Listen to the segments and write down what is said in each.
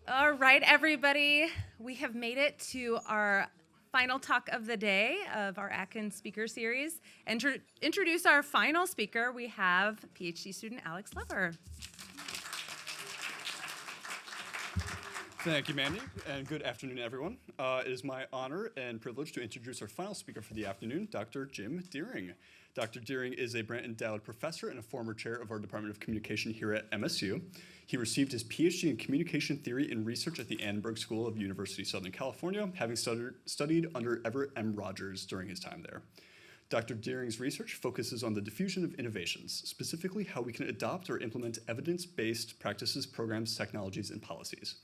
All right, everybody. We have made it to our final talk of the day of our Atkin speaker series. And to introduce our final speaker, we have PhD student Alex Lever. Thank you, Mandy, and good afternoon, everyone. It is my honor and privilege to introduce our final speaker for the afternoon, Dr. Jim Deering. Dr. Deering is a Brent Endowed professor and a former chair of our Department of Communication here at MSU. He received his PhD in Communication Theory and Research at the Annenberg School of University of Southern California, having studied under Everett M. Rogers during his time there. Dr. Deering's research focuses on the diffusion of innovations, specifically how we can adopt or implement evidence-based practices, programs, technologies, and policies.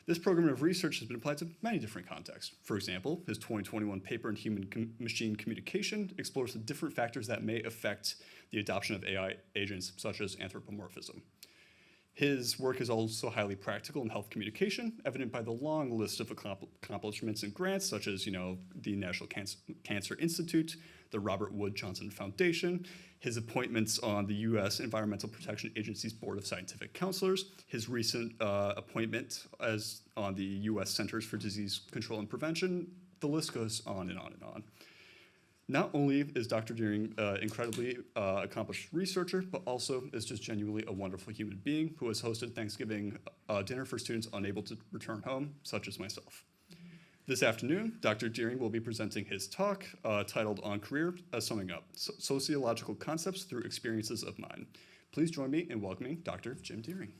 This program of research has been applied to many different contexts. For example, his 2021 paper in human-machine communication explores the different factors that may affect the adoption of AI agents, such as anthropomorphism. His work is also highly practical in health communication, evident by the long list of accomplishments and grants, such as the National Cancer Institute, the Robert Wood Johnson Foundation, his appointments on the U.S. Environmental Protection Agency's Board of Scientific Counselors, his recent appointment as on the U.S. Centers for Disease Control and Prevention. The list goes on and on and on. Not only is Dr. Deering incredibly accomplished researcher, but also is just genuinely a wonderful human being who has hosted Thanksgiving dinner for students unable to return home, such as myself. This afternoon, Dr. Deering will be presenting his talk titled On Career, Summing Up, Sociological Concepts Through Experiences of Mind. Please join me in welcoming Dr. Jim Deering.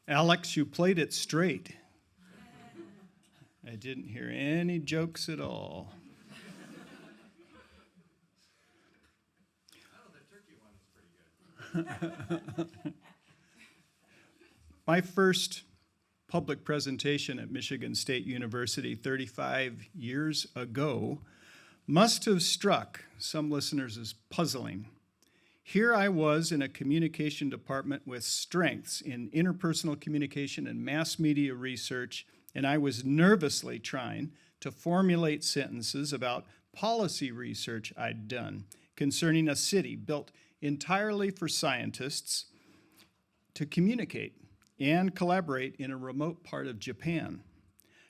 Alex, you played it straight. I didn't hear any jokes at all. The turkey one was pretty good. My first public presentation at Michigan State University 35 years ago must have struck some listeners as puzzling. Here I was in a communication department with strengths in interpersonal communication and mass media research, and I was nervously trying to formulate sentences about policy research I'd done concerning a city built entirely for scientists to communicate and collaborate in a remote part of Japan.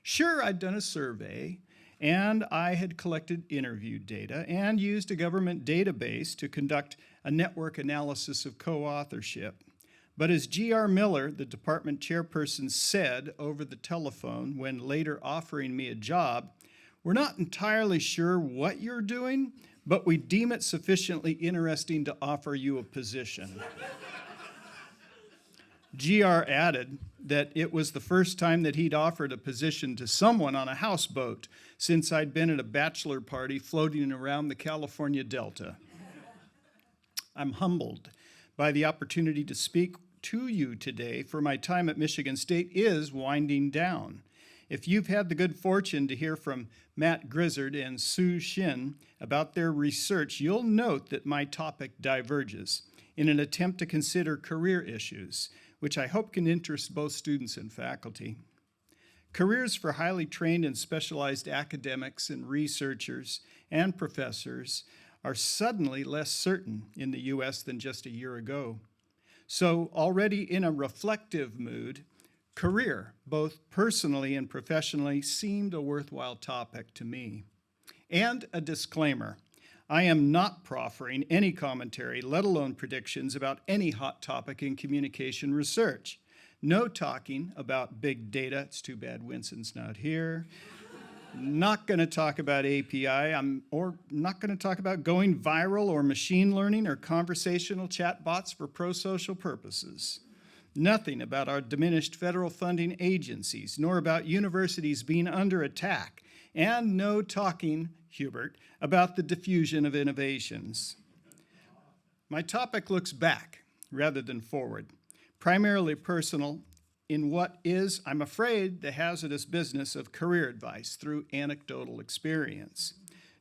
Sure, I'd done a survey, and I had collected interview data and used a government database to conduct a network analysis of co-authorship. But as G.R. Miller, the department chairperson, said over the telephone when later offering me a job, "We're not entirely sure what you're doing, but we deem it sufficiently interesting to offer you a position." G.R. added that it was the first time that he'd offered a position to someone on a houseboat since I'd been at a bachelor party floating around the California Delta. I'm humbled by the opportunity to speak to you today, for my time at Michigan State is winding down. If you've had the good fortune to hear from Matt Grizzard and Sue Shin about their research, you'll note that my topic diverges in an attempt to consider career issues, which I hope can interest both students and faculty. Careers for highly trained and specialized academics and researchers and professors are suddenly less certain in the U.S. than just a year ago. So already in a reflective mood, career, both personally and professionally, seemed a worthwhile topic to me. And a disclaimer, I am not proffering any commentary, let alone predictions, about any hot topic in communication research. No talking about big data. It's too bad Winston's not here. Not going to talk about API, or not going to talk about going viral or machine learning or conversational chatbots for pro-social purposes. Nothing about our diminished federal funding agencies, nor about universities being under attack. And no talking, Hubert, about the diffusion of innovations. My topic looks back rather than forward, primarily personal, in what is, I'm afraid, the hazardous business of career advice through anecdotal experience.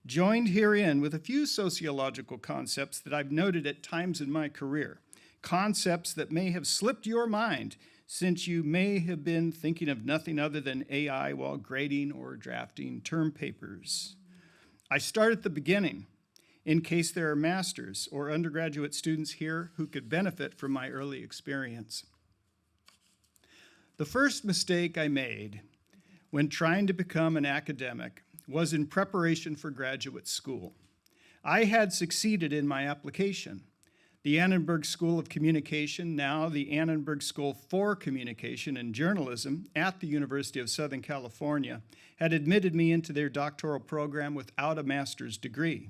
Joined herein with a few sociological concepts that I've noted at times in my career, concepts that may have slipped your mind since you may have been thinking of nothing other than AI while grading or drafting term papers. I start at the beginning in case there are master's or undergraduate students here who could benefit from my early experience. The first mistake I made when trying to become an academic was in preparation for graduate school. I had succeeded in my application. The Annenberg School of Communication, now the Annenberg School for Communication and Journalism at the University of Southern California, had admitted me into their doctoral program without a master's degree.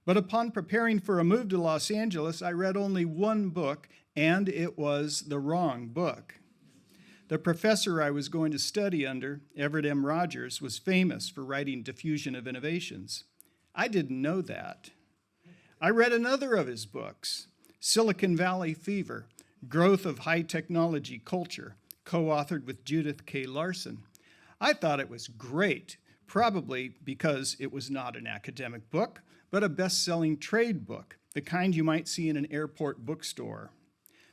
But upon preparing for a move to Los Angeles, I read only one book, and it was the wrong book. The professor I was going to study under, Everett M. Rogers, was famous for writing Diffusion of Innovations. I didn't know that. I read another of his books, Silicon Valley Fever, Growth of High Technology Culture, co-authored with Judith K. Larson. I thought it was great, probably because it was not an academic book, but a best-selling trade book, the kind you might see in an airport bookstore.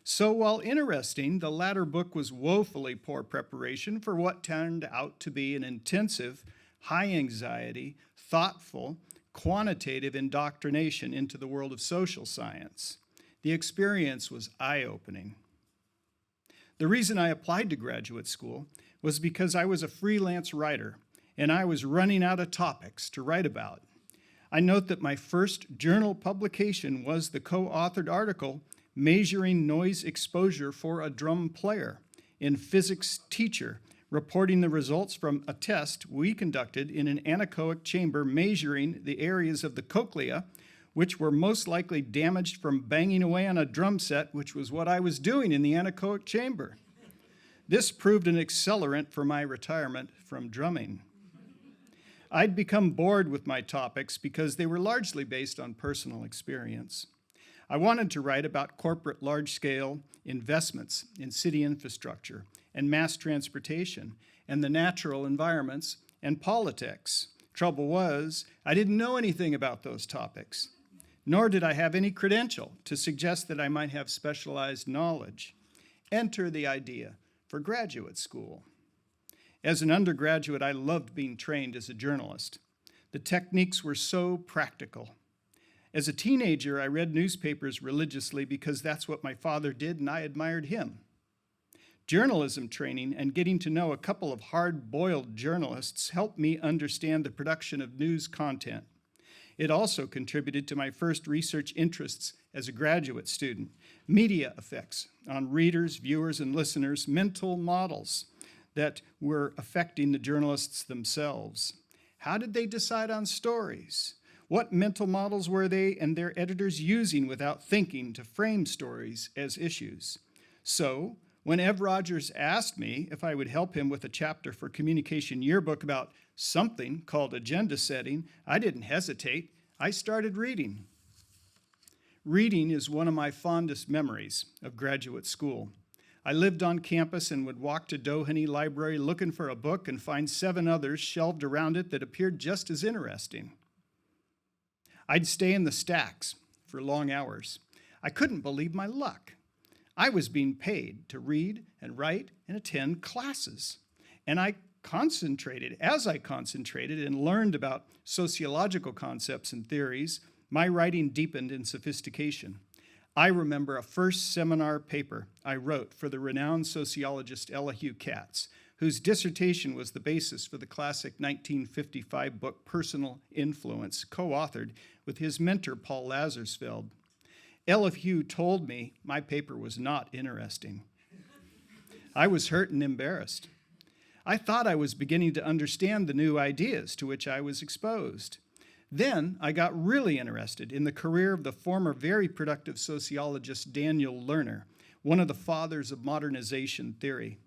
So while interesting, the latter book was woefully poor preparation for what turned out to be an intensive, high-anxiety, thoughtful, quantitative indoctrination into the world of social science. The experience was eye-opening. The reason I applied to graduate school was because I was a freelance writer, and I was running out of topics to write about. I note that my first journal publication was the co-authored article, Measuring Noise Exposure for a Drum Player, in Physics Teacher, reporting the results from a test we conducted in an anechoic chamber measuring the areas of the cochlea which were most likely damaged from banging away on a drum set, which was what I was doing in the anechoic chamber. This proved an accelerant for my retirement from drumming. I'd become bored with my topics because they were largely based on personal experience. I wanted to write about corporate large-scale investments in city infrastructure and mass transportation and the natural environments and politics. Trouble was, I didn't know anything about those topics, nor did I have any credential to suggest that I might have specialized knowledge. Enter the idea for graduate school. As an undergraduate, I loved being trained as a journalist. The techniques were so practical. As a teenager, I read newspapers religiously because that's what my father did, and I admired him. Journalism training and getting to know a couple of hard-boiled journalists helped me understand the production of news content. It also contributed to my first research interests as a graduate student, media effects on readers, viewers, and listeners, mental models that were affecting the journalists themselves. How did they decide on stories? What mental models were they and their editors using without thinking to frame stories as issues? So, when Ev Rogers asked me if I would help him with a chapter for Communication Yearbook about something called agenda setting, I didn't hesitate. I started reading. Reading is one of my fondest memories of graduate school. I lived on campus and would walk to Doheny Library looking for a book and find 7 others shelved around it that appeared just as interesting. I'd stay in the stacks for long hours. I couldn't believe my luck. I was being paid to read and write and attend classes. And as I concentrated and learned about sociological concepts and theories, my writing deepened in sophistication. I remember a first seminar paper I wrote for the renowned sociologist Elihu Katz, whose dissertation was the basis for the classic 1955 book Personal Influence, co-authored with his mentor Paul Lazarsfeld. Elihu told me my paper was not interesting. I was hurt and embarrassed. I thought I was beginning to understand the new ideas to which I was exposed. Then I got really interested in the career of the former very productive sociologist Daniel Lerner, one of the fathers of modernization theory.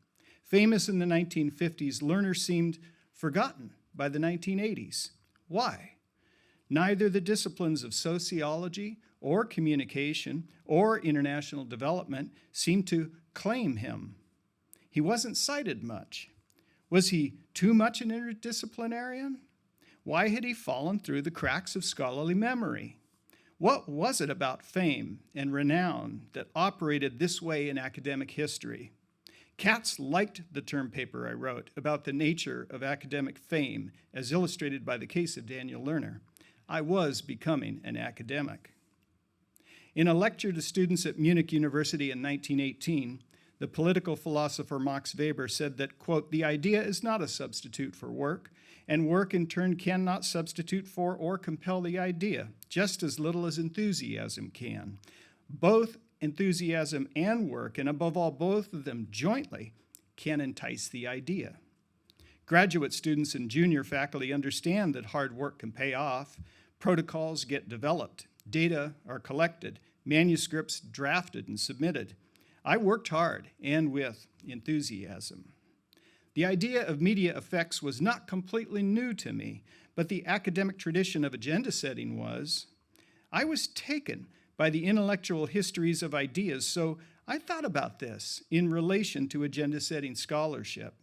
Famous in the 1950s, Lerner seemed forgotten by the 1980s. Why? Neither the disciplines of sociology or communication or international development seemed to claim him. He wasn't cited much. Was he too much an interdisciplinarian? Why had he fallen through the cracks of scholarly memory? What was it about fame and renown that operated this way in academic history? Katz liked the term paper I wrote about the nature of academic fame, as illustrated by the case of Daniel Lerner. I was becoming an academic. In a lecture to students at Munich University in 1918, the political philosopher Max Weber said that, quote, "The idea is not a substitute for work, and work in turn cannot substitute for or compel the idea, just as little as enthusiasm can. Both enthusiasm and work, and above all, both of them jointly, can entice the idea." Graduate students and junior faculty understand that hard work can pay off. Protocols get developed, data are collected, manuscripts drafted and submitted. I worked hard and with enthusiasm. The idea of media effects was not completely new to me, but the academic tradition of agenda setting was. I was taken by the intellectual histories of ideas, so I thought about this in relation to agenda setting scholarship.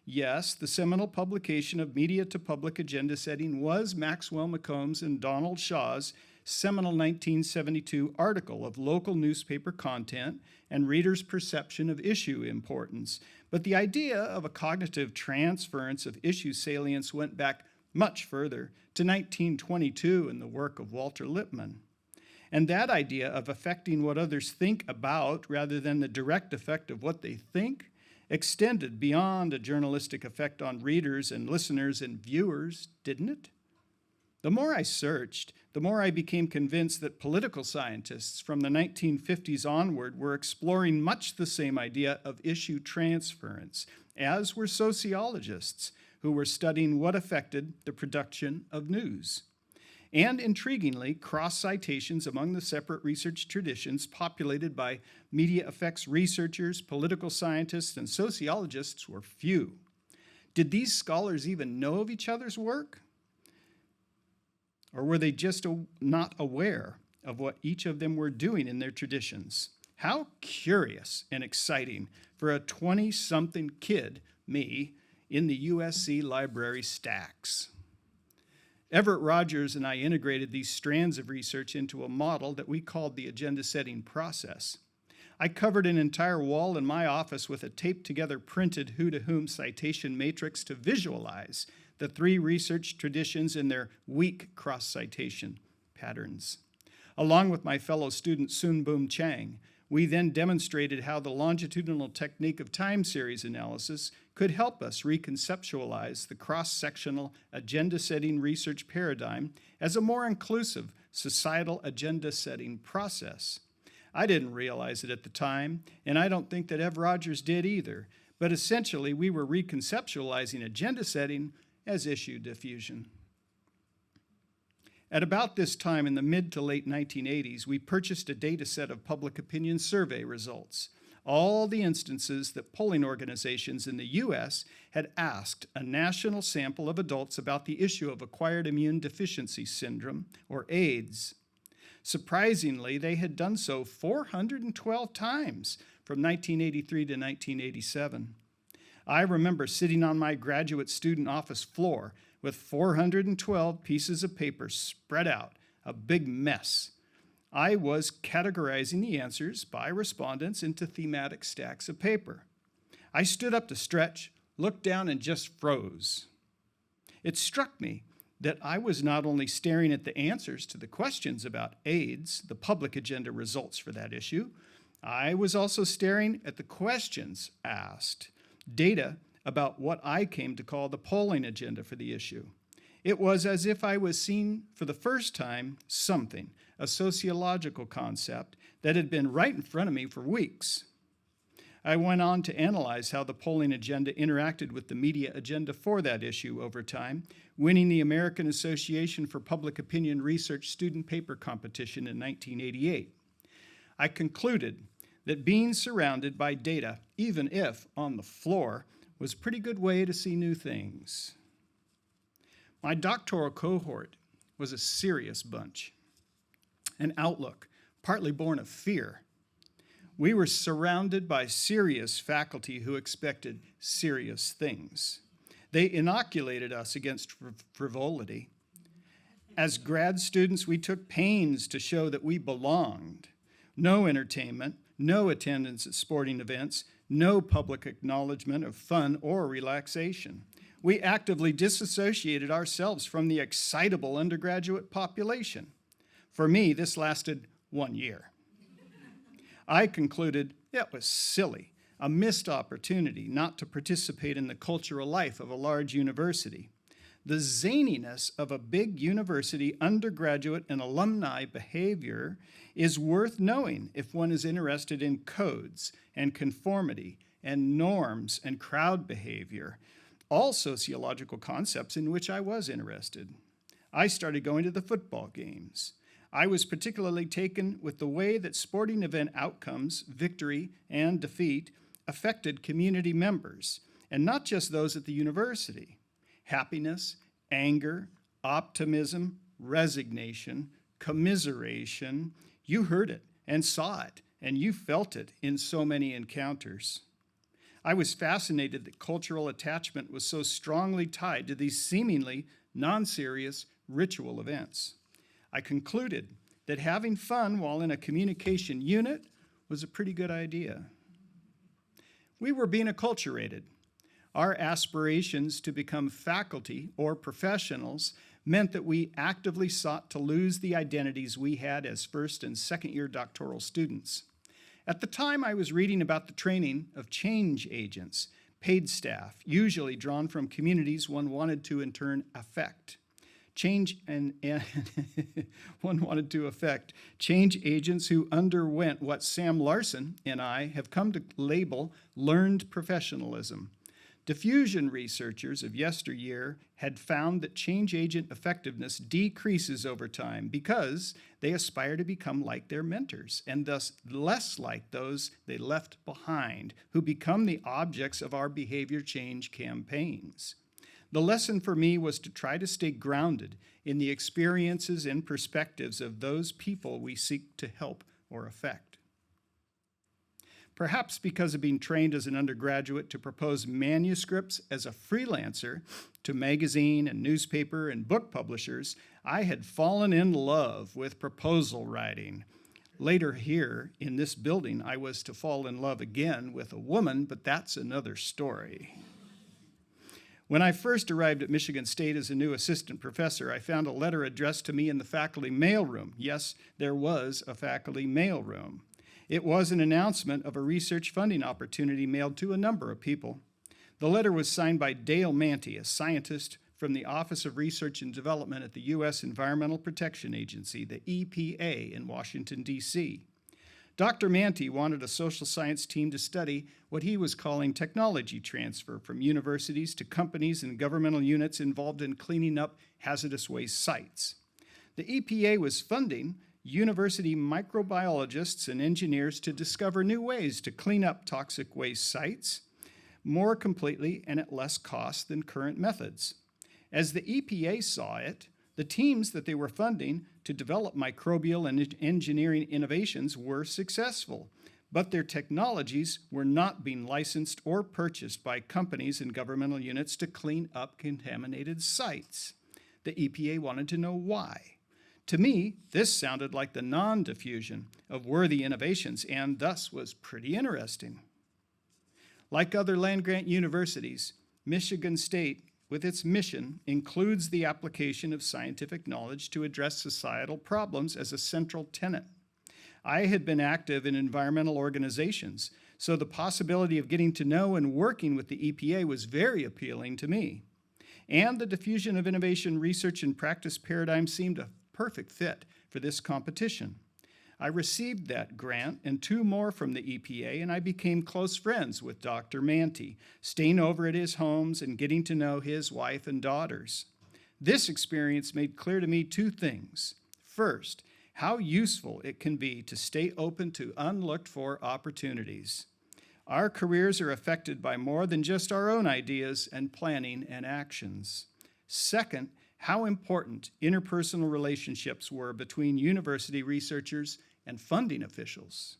Yes, the seminal publication of Media to Public Agenda Setting was Maxwell McCombs and Donald Shaw's seminal 1972 article of local newspaper content and readers' perception of issue importance. But the idea of a cognitive transference of issue salience went back much further to 1922 in the work of Walter Lippmann. And that idea of affecting what others think about rather than the direct effect of what they think extended beyond a journalistic effect on readers and listeners and viewers, didn't it? The more I searched, the more I became convinced that political scientists from the 1950s onward were exploring much the same idea of issue transference, as were sociologists who were studying what affected the production of news. And intriguingly, cross-citations among the separate research traditions populated by media effects researchers, political scientists, and sociologists were few. Did these scholars even know of each other's work? Or were they just not aware of what each of them were doing in their traditions? How curious and exciting for a 20-something kid, me, in the USC library stacks. Everett Rogers and I integrated these strands of research into a model that we called the agenda setting process. I covered an entire wall in my office with a taped-together printed who-to-whom citation matrix to visualize the three research traditions and their weak cross-citation patterns. Along with my fellow student Soon Boom Chang, we then demonstrated how the longitudinal technique of time series analysis could help us reconceptualize the cross-sectional agenda-setting research paradigm as a more inclusive societal agenda-setting process. I didn't realize it at the time, and I don't think that Ev Rogers did either, but essentially we were reconceptualizing agenda setting as issue diffusion. At about this time in the mid to late 1980s, we purchased a data set of public opinion survey results, all the instances that polling organizations in the U.S. had asked a national sample of adults about the issue of acquired immune deficiency syndrome, or AIDS. Surprisingly, they had done so 412 times from 1983 to 1987. I remember sitting on my graduate student office floor with 412 pieces of paper spread out, a big mess. I was categorizing the answers by respondents into thematic stacks of paper. I stood up to stretch, looked down, and just froze. It struck me that I was not only staring at the answers to the questions about AIDS, the public agenda results for that issue, I was also staring at the questions asked, data about what I came to call the polling agenda for the issue. It was as if I was seeing for the first time something, a sociological concept that had been right in front of me for weeks. I went on to analyze how the polling agenda interacted with the media agenda for that issue over time, winning the American Association for Public Opinion Research Student Paper Competition in 1988. I concluded that being surrounded by data, even if on the floor, was a pretty good way to see new things. My doctoral cohort was a serious bunch, an outlook partly born of fear. We were surrounded by serious faculty who expected serious things. They inoculated us against frivolity. As grad students, we took pains to show that we belonged. No entertainment, no attendance at sporting events, no public acknowledgement of fun or relaxation. We actively disassociated ourselves from the excitable undergraduate population. For me, this lasted 1 year. I concluded it was silly, a missed opportunity not to participate in the cultural life of a large university. The zaniness of a big university undergraduate and alumni behavior is worth knowing if one is interested in codes and conformity and norms and crowd behavior, all sociological concepts in which I was interested. I started going to the football games. I was particularly taken with the way that sporting event outcomes, victory and defeat, affected community members, and not just those at the university. Happiness, anger, optimism, resignation, commiseration, you heard it and saw it, and you felt it in so many encounters. I was fascinated that cultural attachment was so strongly tied to these seemingly non-serious ritual events. I concluded that having fun while in a communication unit was a pretty good idea. We were being acculturated. Our aspirations to become faculty or professionals meant that we actively sought to lose the identities we had as first and second year doctoral students. At the time, I was reading about the training of change agents, paid staff, usually drawn from communities one wanted to in turn affect. One wanted to affect change agents who underwent what Sam Larson and I have come to label learned professionalism. Diffusion researchers of yesteryear had found that change agent effectiveness decreases over time because they aspire to become like their mentors and thus less like those they left behind, who become the objects of our behavior change campaigns. The lesson for me was to try to stay grounded in the experiences and perspectives of those people we seek to help or affect. Perhaps because of being trained as an undergraduate to propose manuscripts as a freelancer to magazine and newspaper and book publishers, I had fallen in love with proposal writing. Later here in this building, I was to fall in love again with a woman, but that's another story. When I first arrived at Michigan State as a new assistant professor, I found a letter addressed to me in the faculty mailroom. Yes, there was a faculty mailroom. It was an announcement of a research funding opportunity mailed to a number of people. The letter was signed by Dale Manty, a scientist from the Office of Research and Development at the U.S. Environmental Protection Agency, the EPA, in Washington, D.C. Dr. Manty wanted a social science team to study what he was calling technology transfer from universities to companies and governmental units involved in cleaning up hazardous waste sites. The EPA was funding university microbiologists and engineers to discover new ways to clean up toxic waste sites more completely and at less cost than current methods. As the EPA saw it, the teams that they were funding to develop microbial and engineering innovations were successful, but their technologies were not being licensed or purchased by companies and governmental units to clean up contaminated sites. The EPA wanted to know why. To me, this sounded like the non-diffusion of worthy innovations and thus was pretty interesting. Like other land-grant universities, Michigan State, with its mission, includes the application of scientific knowledge to address societal problems as a central tenet. I had been active in environmental organizations, so the possibility of getting to know and working with the EPA was very appealing to me. And the diffusion of innovation research and practice paradigm seemed a perfect fit for this competition. I received that grant and 2 more from the EPA, and I became close friends with Dr. Manty, staying over at his homes and getting to know his wife and daughters. This experience made clear to me 2 things. First, how useful it can be to stay open to unlooked-for opportunities. Our careers are affected by more than just our own ideas and planning and actions. Second, how important interpersonal relationships were between university researchers and funding officials.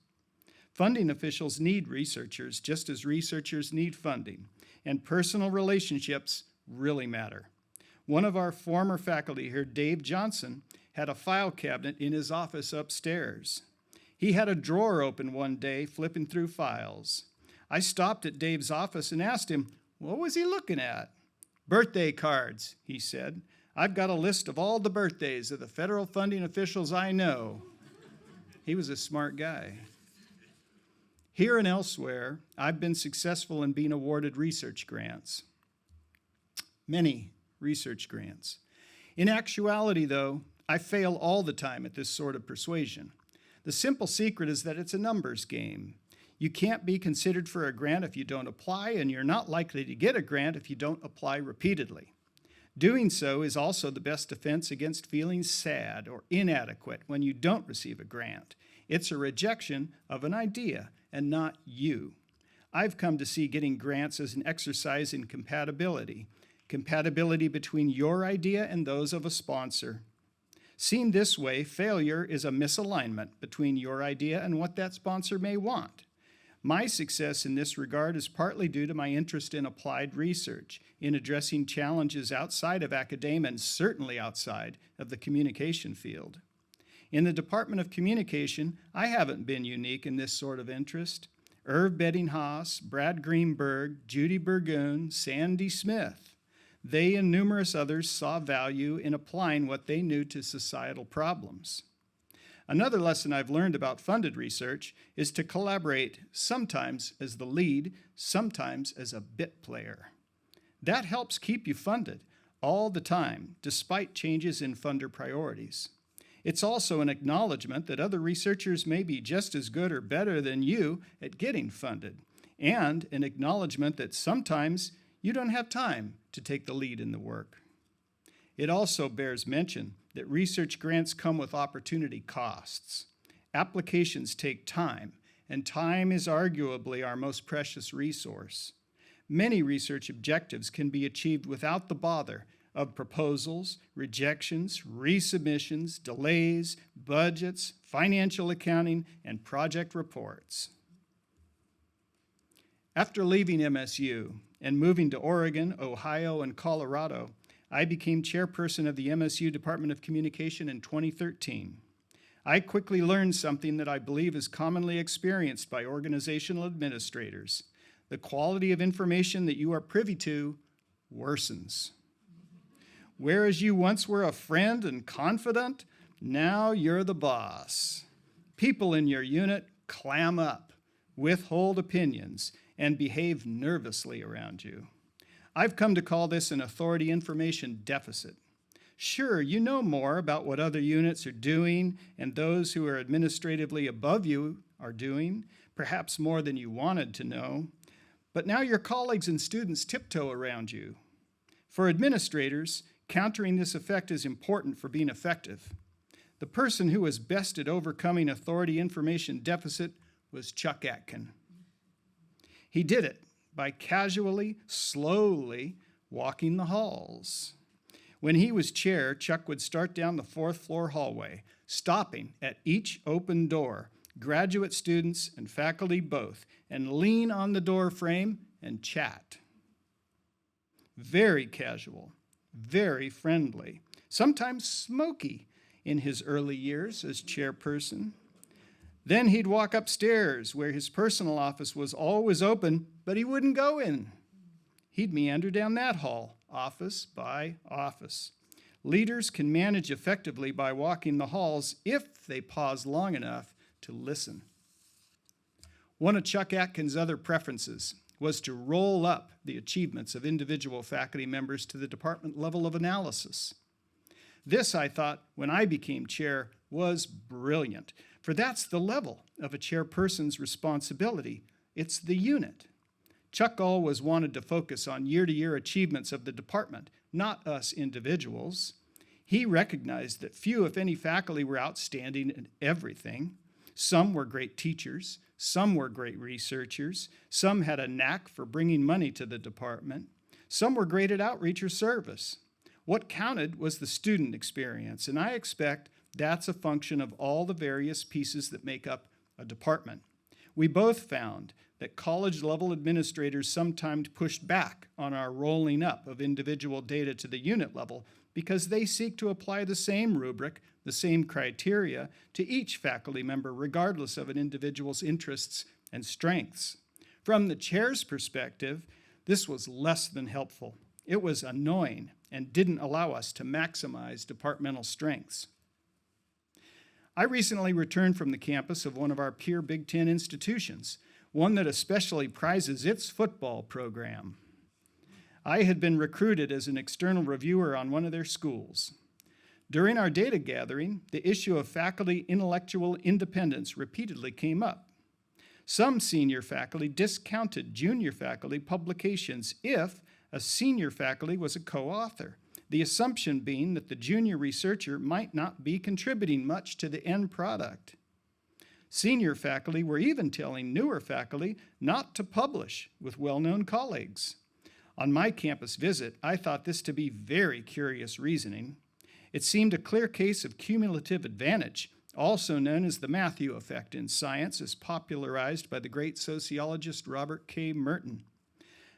Funding officials need researchers just as researchers need funding, and personal relationships really matter. One of our former faculty here, Dave Johnson, had a file cabinet in his office upstairs. He had a drawer open one day, flipping through files. I stopped at Dave's office and asked him, what was he looking at? "Birthday cards," he said. "I've got a list of all the birthdays of the federal funding officials I know." He was a smart guy. Here and elsewhere, I've been successful in being awarded research grants. Many research grants. In actuality, though, I fail all the time at this sort of persuasion. The simple secret is that it's a numbers game. You can't be considered for a grant if you don't apply, and you're not likely to get a grant if you don't apply repeatedly. Doing so is also the best defense against feeling sad or inadequate when you don't receive a grant. It's a rejection of an idea and not you. I've come to see getting grants as an exercise in compatibility between your idea and those of a sponsor. Seen this way, failure is a misalignment between your idea and what that sponsor may want. My success in this regard is partly due to my interest in applied research, in addressing challenges outside of academia and certainly outside of the communication field. In the Department of Communication, I haven't been unique in this sort of interest. Irv Beddinghaus, Brad Greenberg, Judy Burgoon, Sandy Smith. They and numerous others saw value in applying what they knew to societal problems. Another lesson I've learned about funded research is to collaborate, sometimes as the lead, sometimes as a bit player. That helps keep you funded all the time, despite changes in funder priorities. It's also an acknowledgement that other researchers may be just as good or better than you at getting funded, and an acknowledgement that sometimes you don't have time to take the lead in the work. It also bears mention that research grants come with opportunity costs. Applications take time, and time is arguably our most precious resource. Many research objectives can be achieved without the bother of proposals, rejections, resubmissions, delays, budgets, financial accounting, and project reports. After leaving MSU and moving to Oregon, Ohio, and Colorado, I became chairperson of the MSU Department of Communication in 2013. I quickly learned something that I believe is commonly experienced by organizational administrators. The quality of information that you are privy to worsens. Whereas you once were a friend and confidant, now you're the boss. People in your unit clam up, withhold opinions, and behave nervously around you. I've come to call this an authority information deficit. Sure, you know more about what other units are doing and those who are administratively above you are doing, perhaps more than you wanted to know, but now your colleagues and students tiptoe around you. For administrators, countering this effect is important for being effective. The person who was best at overcoming authority information deficit was Chuck Atkin. He did it by casually, slowly walking the halls. When he was chair, Chuck would start down the fourth floor hallway, stopping at each open door, graduate students and faculty both, and lean on the door frame and chat. Very casual, very friendly, sometimes smoky in his early years as chairperson. Then he'd walk upstairs where his personal office was always open, but he wouldn't go in. He'd meander down that hall, office by office. Leaders can manage effectively by walking the halls if they pause long enough to listen. One of Chuck Atkin's other preferences was to roll up the achievements of individual faculty members to the department level of analysis. This, I thought, when I became chair, was brilliant, for that's the level of a chairperson's responsibility. It's the unit. Chuck always wanted to focus on year-to-year achievements of the department, not us individuals. He recognized that few, if any, faculty were outstanding in everything. Some were great teachers, some were great researchers, some had a knack for bringing money to the department, some were great at outreach or service. What counted was the student experience, and I expect that's a function of all the various pieces that make up a department. We both found that college-level administrators sometimes pushed back on our rolling up of individual data to the unit level because they seek to apply the same rubric, the same criteria, to each faculty member regardless of an individual's interests and strengths. From the chair's perspective, this was less than helpful. It was annoying and didn't allow us to maximize departmental strengths. I recently returned from the campus of one of our peer Big Ten institutions, one that especially prizes its football program. I had been recruited as an external reviewer on one of their schools. During our data gathering, the issue of faculty intellectual independence repeatedly came up. Some senior faculty discounted junior faculty publications if a senior faculty was a co-author, the assumption being that the junior researcher might not be contributing much to the end product. Senior faculty were even telling newer faculty not to publish with well-known colleagues. On my campus visit, I thought this to be very curious reasoning. It seemed a clear case of cumulative advantage, also known as the Matthew effect in science, as popularized by the great sociologist Robert K. Merton.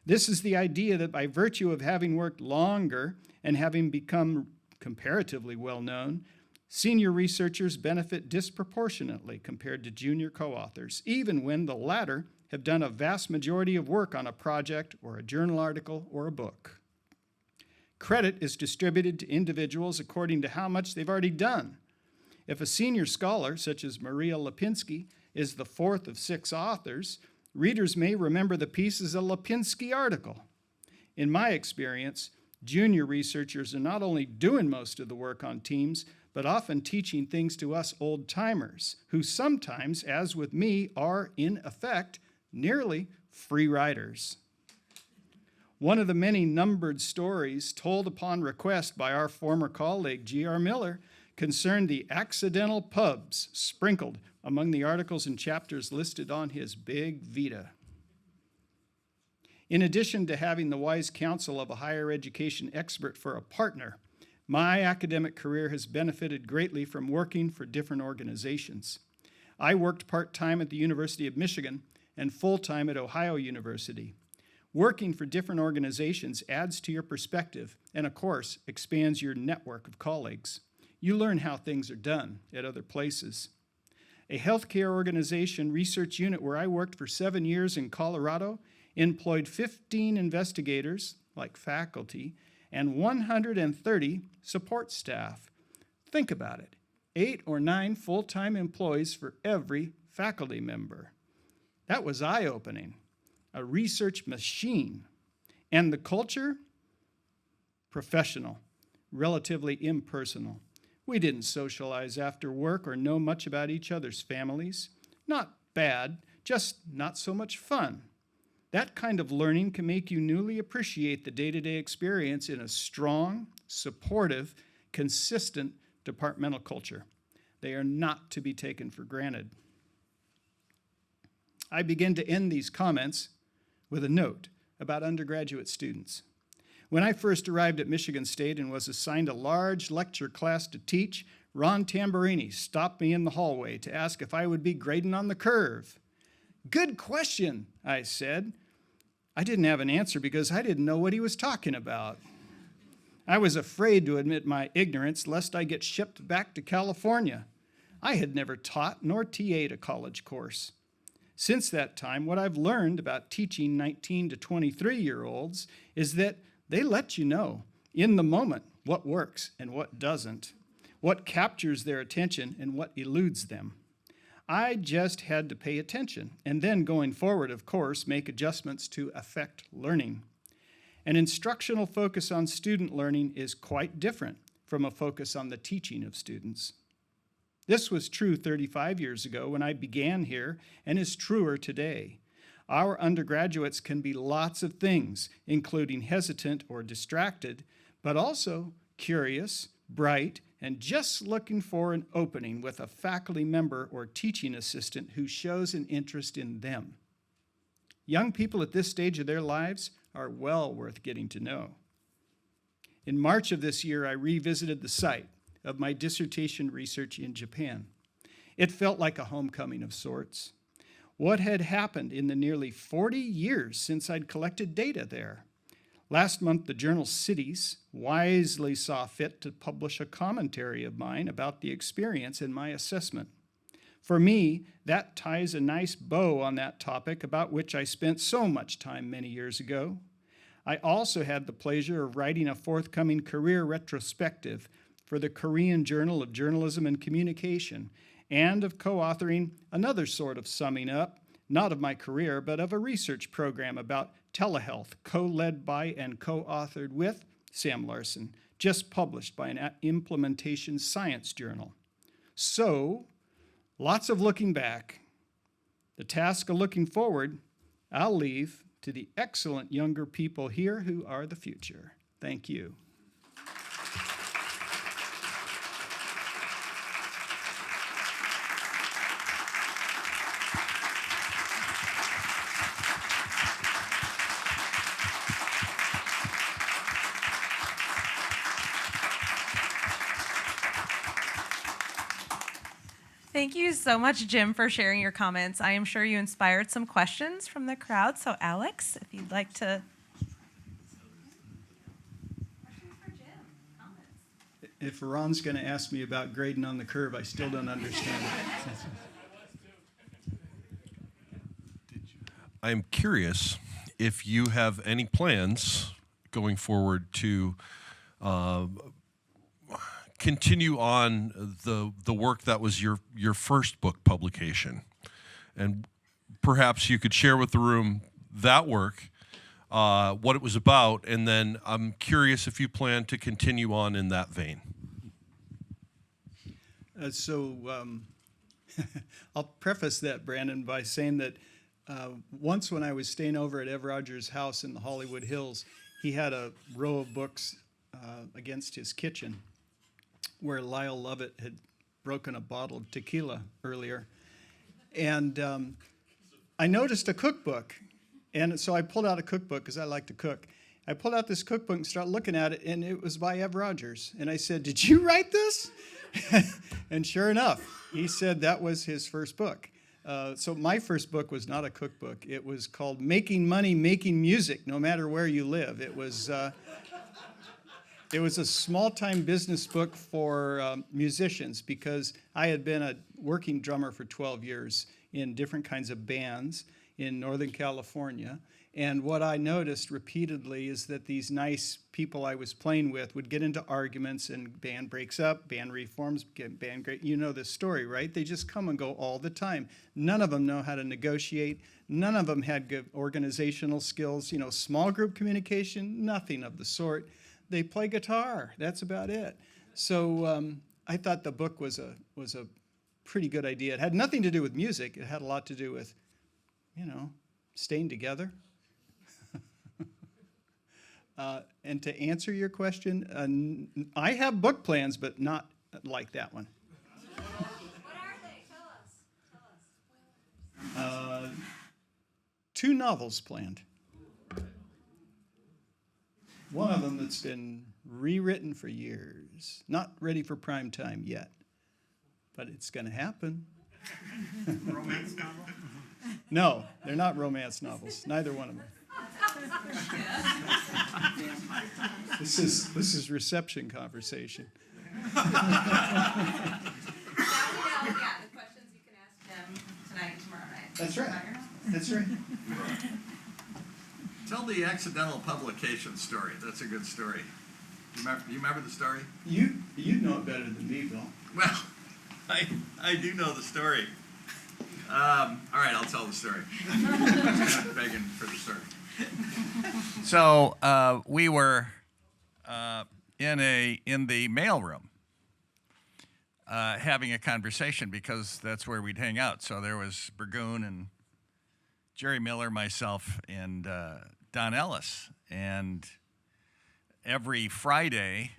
This is the idea that by virtue of having worked longer and having become comparatively well-known, senior researchers benefit disproportionately compared to junior co-authors, even when the latter have done a vast majority of work on a project or a journal article or a book. Credit is distributed to individuals according to how much they've already done. If a senior scholar, such as Maria Lipinski, is the fourth of 6 authors, readers may remember the piece as a Lipinski article. In my experience, junior researchers are not only doing most of the work on teams, but often teaching things to us old-timers, who sometimes, as with me, are, in effect, nearly free riders. One of the many numbered stories told upon request by our former colleague, G.R. Miller, concerned the accidental pubs sprinkled among the articles and chapters listed on his big Vita. In addition to having the wise counsel of a higher education expert for a partner, my academic career has benefited greatly from working for different organizations. I worked part-time at the University of Michigan and full-time at Ohio University. Working for different organizations adds to your perspective and, of course, expands your network of colleagues. You learn how things are done at other places. A healthcare organization research unit where I worked for 7 years in Colorado employed 15 investigators, like faculty, and 130 support staff. Think about it, 8 or 9 full-time employees for every faculty member. That was eye-opening, a research machine. And the culture? Professional, relatively impersonal. We didn't socialize after work or know much about each other's families. Not bad, just not so much fun. That kind of learning can make you newly appreciate the day-to-day experience in a strong, supportive, consistent departmental culture. They are not to be taken for granted. I begin to end these comments with a note about undergraduate students. When I first arrived at Michigan State and was assigned a large lecture class to teach, Ron Tamburini stopped me in the hallway to ask if I would be grading on the curve. "Good question," I said. I didn't have an answer because I didn't know what he was talking about. I was afraid to admit my ignorance lest I get shipped back to California. I had never taught nor TA'd a college course. Since that time, what I've learned about teaching 19 to 23-year-olds is that they let you know in the moment what works and what doesn't, what captures their attention and what eludes them. I just had to pay attention, and then going forward, of course, make adjustments to affect learning. An instructional focus on student learning is quite different from a focus on the teaching of students. This was true 35 years ago when I began here and is truer today. Our undergraduates can be lots of things, including hesitant or distracted, but also curious, bright, and just looking for an opening with a faculty member or teaching assistant who shows an interest in them. Young people at this stage of their lives are well worth getting to know. In March of this year, I revisited the site of my dissertation research in Japan. It felt like a homecoming of sorts. What had happened in the nearly 40 years since I'd collected data there? Last month, the journal Cities wisely saw fit to publish a commentary of mine about the experience in my assessment. For me, that ties a nice bow on that topic about which I spent so much time many years ago. I also had the pleasure of writing a forthcoming career retrospective for the Korean Journal of Journalism and Communication, and of co-authoring another sort of summing up, not of my career, but of a research program about telehealth, co-led by and co-authored with Sam Larson, just published by an implementation science journal. So, lots of looking back. The task of looking forward, I'll leave to the excellent younger people here who are the future. Thank you. Thank you so much, Jim, for sharing your comments. I am sure you inspired some questions from the crowd. So, Alex, if you'd like to. Questions for Jim? Comments? If Ron's going to ask me about grading on the curve, I still don't understand it. I'm curious if you have any plans going forward to continue on the work that was your first book publication, and perhaps you could share with the room that work, what it was about, and then I'm curious if you plan to continue on in that vein. I'll preface that, Brandon, by saying that once when I was staying over at Ev Rogers' house in the Hollywood Hills, he had a row of books against his kitchen where Lyle Lovett had broken a bottle of tequila earlier. And I noticed a cookbook. And so I pulled out a cookbook because I like to cook. I pulled out this cookbook and started looking at it, and it was by Ev Rogers. And I said, "Did you write this?" And sure enough, he said that was his first book. So my first book was not a cookbook. It was called Making Money, Making Music, No Matter Where You Live. It was a small-time business book for musicians, because I had been a working drummer for 12 years in different kinds of bands in Northern California. And what I noticed repeatedly is that these nice people I was playing with would get into arguments, and band breaks up, band reforms, band great. You know this story, right? They just come and go all the time. None of them know how to negotiate. None of them had good organizational skills. You know, small group communication, nothing of the sort. They play guitar. That's about it. So I thought the book was a pretty good idea. It had nothing to do with music. It had a lot to do with, staying together. And to answer your question, I have book plans, but not like that one. What are they? Tell us. 2 novels planned. One of them that's been rewritten for years. Not ready for prime time yet, but it's going to happen. Romance novel? No, they're not romance novels. Neither one of them. This is reception conversation. Now we know, yeah, the questions you can ask Jim tonight and tomorrow night. That's right. That's right. Tell the accidental publication story. That's a good story. You remember the story? You know it better than me, Bill. Well, I do know the story. All right, I'll tell the story. I'm just kind of begging for the story. So we were in the mailroom having a conversation, because that's where we'd hang out. So there was Burgoon and Jerry Miller, myself, and Don Ellis. And every Friday,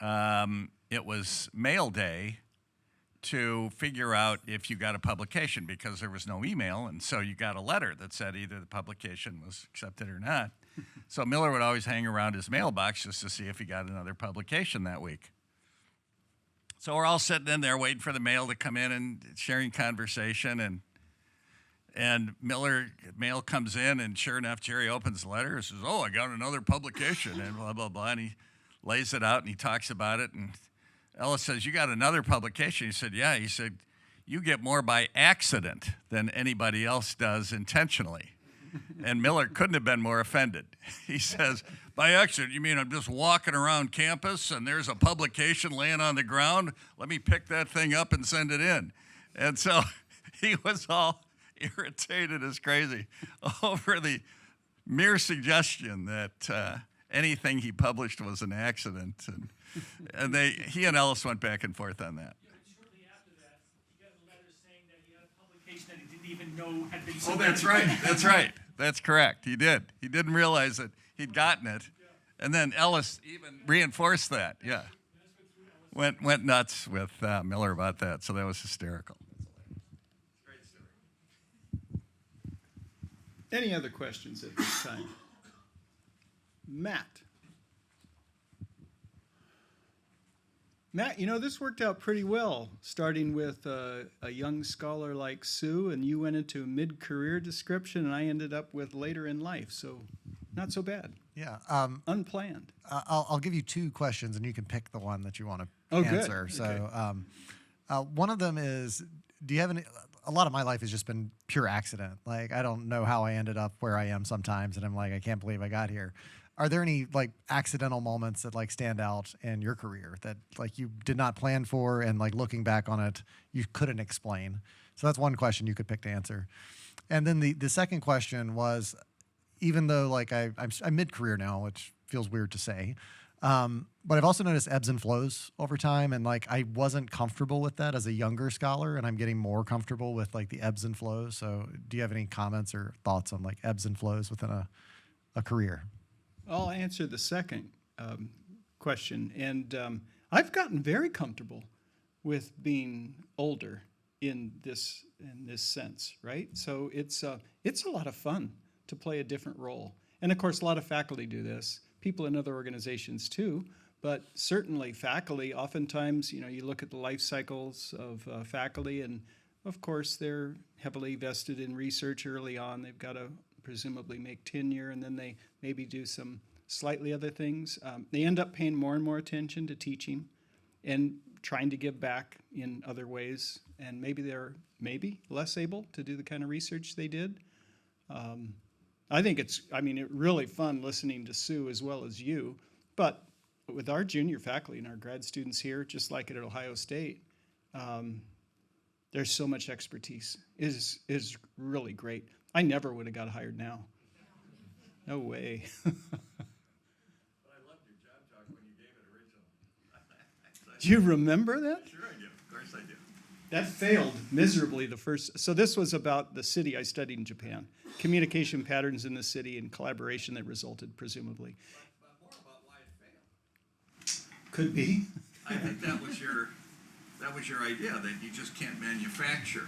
it was mail day to figure out if you got a publication, because there was no email, and so you got a letter that said either the publication was accepted or not. So Miller would always hang around his mailbox just to see if he got another publication that week. So we're all sitting in there waiting for the mail to come in and sharing conversation, and mail comes in, and sure enough, Jerry opens the letter and says, "Oh, I got another publication," and blah, blah, blah, and he lays it out and he talks about it, and Ellis says, "You got another publication?" He said, "Yeah." He said, "You get more by accident than anybody else does intentionally." And Miller couldn't have been more offended. He says, by accident, you mean I'm just walking around campus and there's a publication laying on the ground? Let me pick that thing up and send it in. And so he was all irritated as crazy over the mere suggestion that anything he published was an accident. And he and Ellis went back and forth on that. Shortly after that, he got a letter saying that he had a publication that he didn't even know had been Oh, submitted. that's right. That's right. That's correct. He did. He didn't realize that he'd gotten it. And then Ellis even reinforced that. Yeah. Went nuts with Miller about that. So that was hysterical. Any other questions at this time? Matt. Matt, you know, this worked out pretty well, starting with a young scholar like Sue, and you went into mid-career description, and I ended up with later in life, so not so bad. Yeah. Unplanned. I'll give you two questions, and you can pick the one that you want to Oh, good. answer. So one of them is, do you have any... A lot of my life has just been pure accident. Like, I don't know how I ended up where I am sometimes, and I'm like, I can't believe I got here. Are there any, like, accidental moments that, like, stand out in your career that, like, you did not plan for and, like, looking back on it, you couldn't explain? So that's one question you could pick to answer. And then the second question was, even though, like, I'm mid-career now, which feels weird to say, but I've also noticed ebbs and flows over time, and, like, I wasn't comfortable with that as a younger scholar, and I'm getting more comfortable with, like, the ebbs and flows. So do you have any comments or thoughts on, like, ebbs and flows within a career? I'll answer the second question. And I've gotten very comfortable with being older in this sense, right? So it's a lot of fun to play a different role. And of course, a lot of faculty do this, people in other organizations too, but certainly faculty, oftentimes, you know, you look at the life cycles of faculty, and of course, they're heavily vested in research early on. They've got to presumably make tenure, and then they maybe do some slightly other things. They end up paying more and more attention to teaching and trying to give back in other ways, and maybe they're less able to do the kind of research they did. I think it's really fun listening to Sue as well as you, but with our junior faculty and our grad students here, just like at Ohio State, there's so much expertise. It is really great. I never would have got hired now. No way. But I loved your job talk when you gave it originally. Do you remember that? Sure I do. Of course I do. That failed miserably the first. So this was about the city I studied in Japan, communication patterns in the city and collaboration that resulted, presumably. But more about why it failed. Could be. I think that was your idea, that you just can't manufacture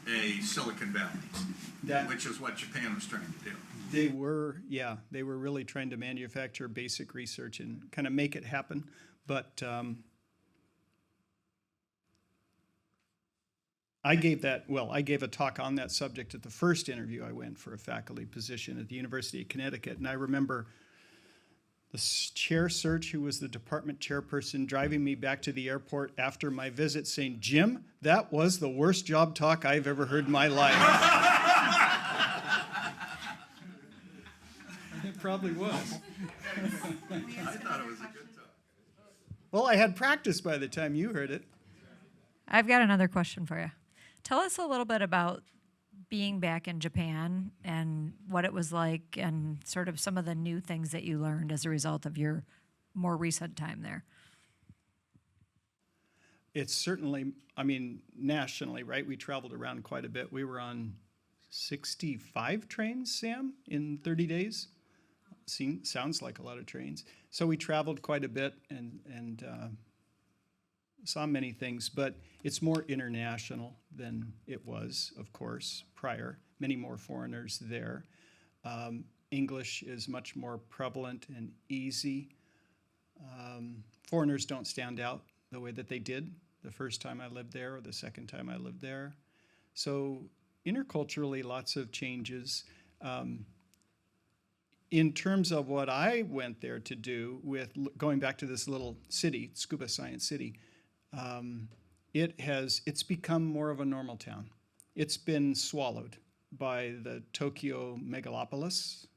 a Silicon Valley, which is what Japan was trying to do. They were really trying to manufacture basic research and kind of make it happen. But I gave a talk on that subject at the first interview I went for a faculty position at the University of Connecticut. And I remember the chair search, who was the department chairperson, driving me back to the airport after my visit saying, "Jim, that was the worst job talk I've ever heard in my life." It probably was. I thought it was a good talk. Well, I had practice by the time you heard it. I've got another question for you. Tell us a little bit about being back in Japan and what it was like and sort of some of the new things that you learned as a result of your more recent time there. It's certainly, nationally, right? We traveled around quite a bit. We were on 65 trains, Sam, in 30 days. Sounds like a lot of trains. So we traveled quite a bit and saw many things, but it's more international than it was, of course, prior. Many more foreigners there. English is much more prevalent and easy. Foreigners don't stand out the way that they did the first time I lived there or the second time I lived there. So interculturally, lots of changes. In terms of what I went there to do with going back to this little city, Scuba Science City, it's become more of a normal town. It's been swallowed by the Tokyo megalopolis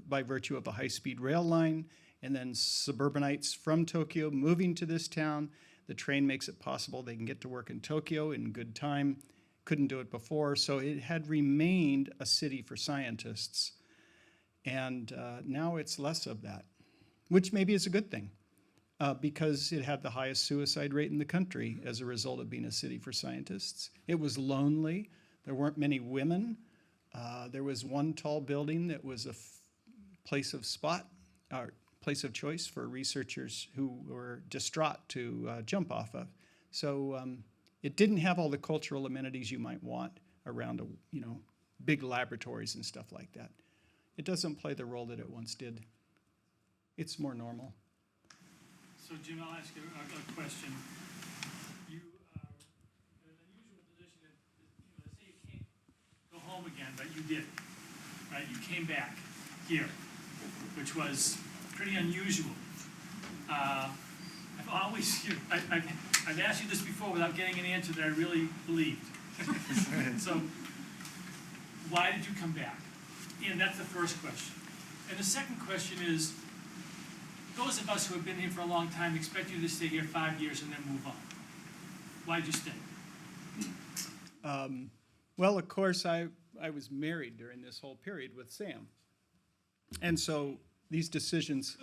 by virtue of a high-speed rail line, and then suburbanites from Tokyo moving to this town. The train makes it possible they can get to work in Tokyo in good time. Couldn't do it before, so it had remained a city for scientists. And now it's less of that, which maybe is a good thing, because it had the highest suicide rate in the country as a result of being a city for scientists. It was lonely. There weren't many women. There was one tall building that was a place of place of choice for researchers who were distraught to jump off of. So it didn't have all the cultural amenities you might want around, big laboratories and stuff like that. It doesn't play the role that it once did. It's more normal. So Jim, I'll ask you a question. You are in an unusual position that, let's say you can't go home again, but you did, right? You came back here, which was pretty unusual. I've always, I've asked you this before without getting an answer that I really believed. So, why did you come back? And that's the first question. And the second question is, those of us who have been here for a long time expect you to stay here 5 years and then move on. Why did you stay? Well, of course, I was married during this whole period with Sam. And so these decisions...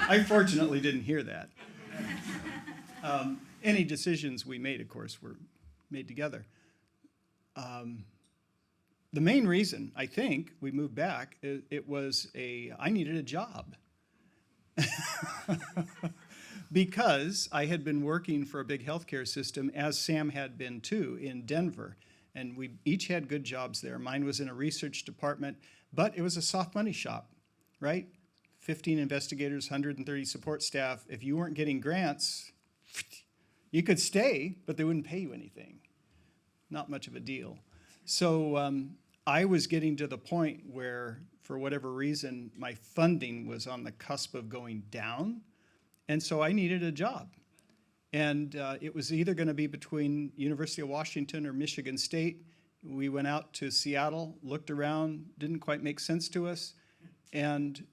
I fortunately didn't hear that. Any decisions we made, of course, were made together. The main reason, I think, we moved back, it was I needed a job. Because I had been working for a big healthcare system, as Sam had been too, in Denver. And we each had good jobs there. Mine was in a research department, but it was a soft money shop, right? 15 investigators, 130 support staff. If you weren't getting grants, you could stay, but they wouldn't pay you anything. Not much of a deal. So I was getting to the point where, for whatever reason, my funding was on the cusp of going down, and so I needed a job. And it was either going to be between University of Washington or Michigan State. We went out to Seattle, looked around, didn't quite make sense to us, and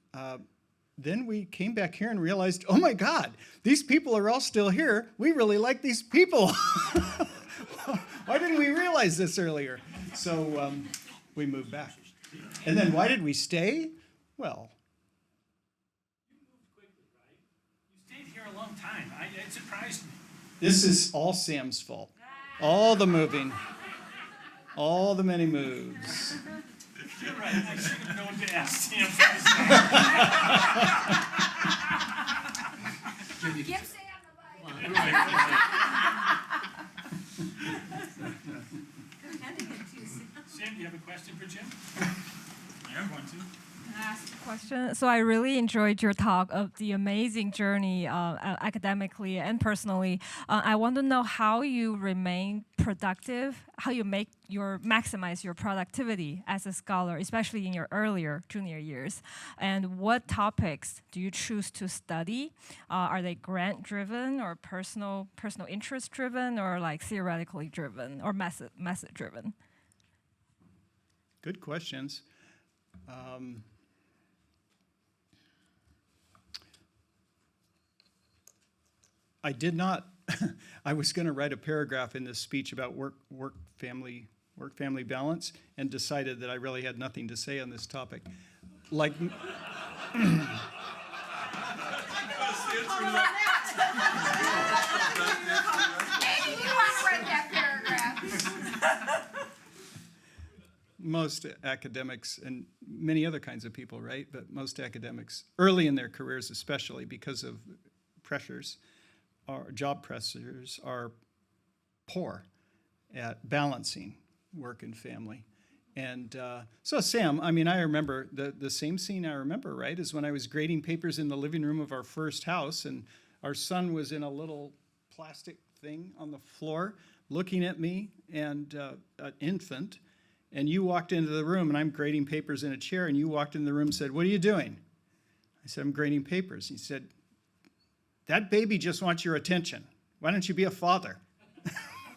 then we came back here and realized, oh my God, these people are all still here. We really like these people. Why didn't we realize this earlier? So we moved back. And then why did we stay? Well, You moved quickly, right? You stayed here a long time. It surprised me. this is all Sam's fault. All the moving, all the many moves. You're right. I should have known to ask Sam. Give Sam the mic. Sam, do you have a question for Jim? I have one too. Question. So I really enjoyed your talk of the amazing journey academically and personally. I want to know how you remain productive, how you maximize your productivity as a scholar, especially in your earlier junior years, and what topics do you choose to study? Are they grant driven or personal interest driven, or like theoretically driven or method driven? Good questions. I did not. I was going to write a paragraph in this speech about work family balance, and decided that I really had nothing to say on this topic. Like. Maybe you want to write that paragraph. Most academics and many other kinds of people, right? But most academics, early in their careers especially, because of pressures, job pressures, are poor at balancing work and family. And so Sam, I mean, I remember the same scene I remember, right, is when I was grading papers in the living room of our first house, and our son was in a little plastic thing on the floor looking at me, and an infant, and you walked into the room, and I'm grading papers in a chair, and you walked in the room and said, "What are you doing?" I said, "I'm grading papers." He said, "That baby just wants your attention. Why don't you be a father?"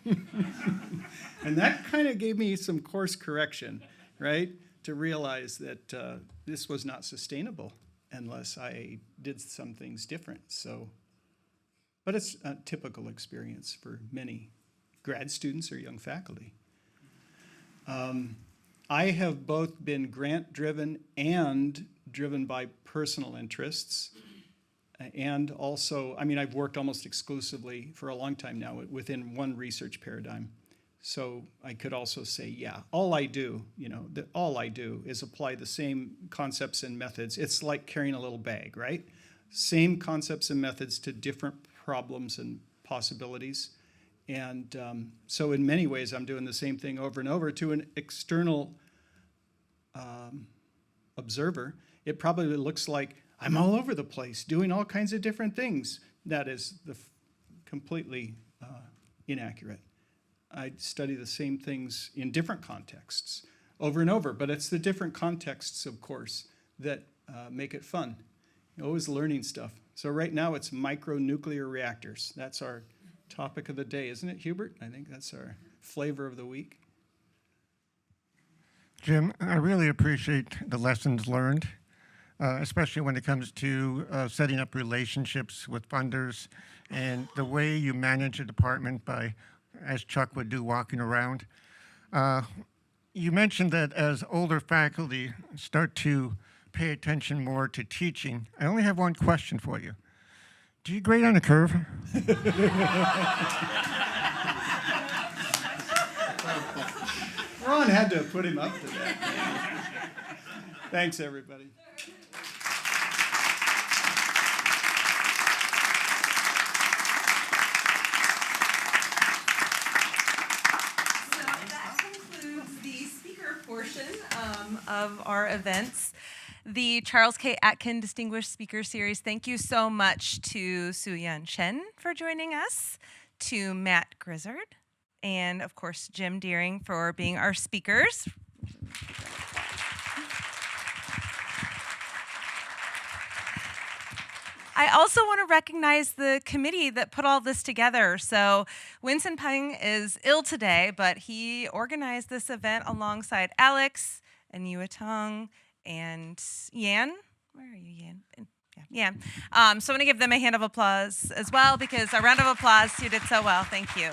And that kind of gave me some course correction, right? To realize that this was not sustainable unless I did some things different. So, but it's a typical experience for many grad students or young faculty. I have both been grant-driven and driven by personal interests. And also, I mean, I've worked almost exclusively for a long time now within one research paradigm. So I could also say, yeah, all I do is apply the same concepts and methods. It's like carrying a little bag, right? Same concepts and methods to different problems and possibilities. And so in many ways, I'm doing the same thing over and over. To an external observer, it probably looks like I'm all over the place doing all kinds of different things. That is completely inaccurate. I study the same things in different contexts over and over, but it's the different contexts, of course, that make it fun. You're always learning stuff. So right now it's micronuclear reactors. That's our topic of the day, isn't it, Hubert? I think that's our flavor of the week. Jim, I really appreciate the lessons learned, especially when it comes to setting up relationships with funders and the way you manage a department by, as Chuck would do, walking around. You mentioned that as older faculty start to pay attention more to teaching, I only have one question for you. Do you grade on a curve? Ron had to put him up to that. Thanks, everybody. So that concludes the speaker portion of our events. The Charles K. Atkin Distinguished Speaker Series. Thank you so much to Su-Yan Chen for joining us, to Matt Grizzard, and of course Jim Deering for being our speakers. I also want to recognize the committee that put all this together. So Winston Peng is ill today, but he organized this event alongside Alex and Yua Tong and Yan. Where are you, Yan? Yeah, Yan. So I'm going to give them a hand of applause as well, because a round of applause, you did so well. Thank you.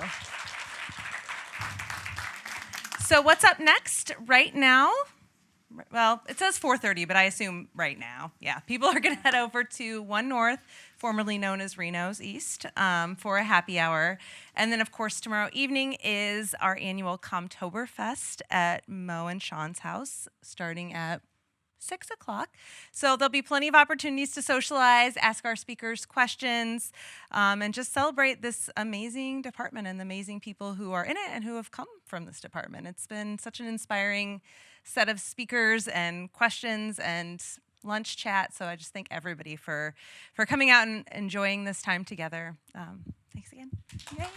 So what's up next? Right now, well, it says 4:30, but I assume right now. Yeah, people are going to head over to 1 North, formerly known as Reno's East, for a happy hour. And then, of course, tomorrow evening is our annual Comtoberfest at Mo and Sean's house, starting at 6 o'clock. So there'll be plenty of opportunities to socialize, ask our speakers questions, and just celebrate this amazing department and the amazing people who are in it and who have come from this department. It's been such an inspiring set of speakers and questions and lunch chat. So I just thank everybody for coming out and enjoying this time together. Thanks again. Yay.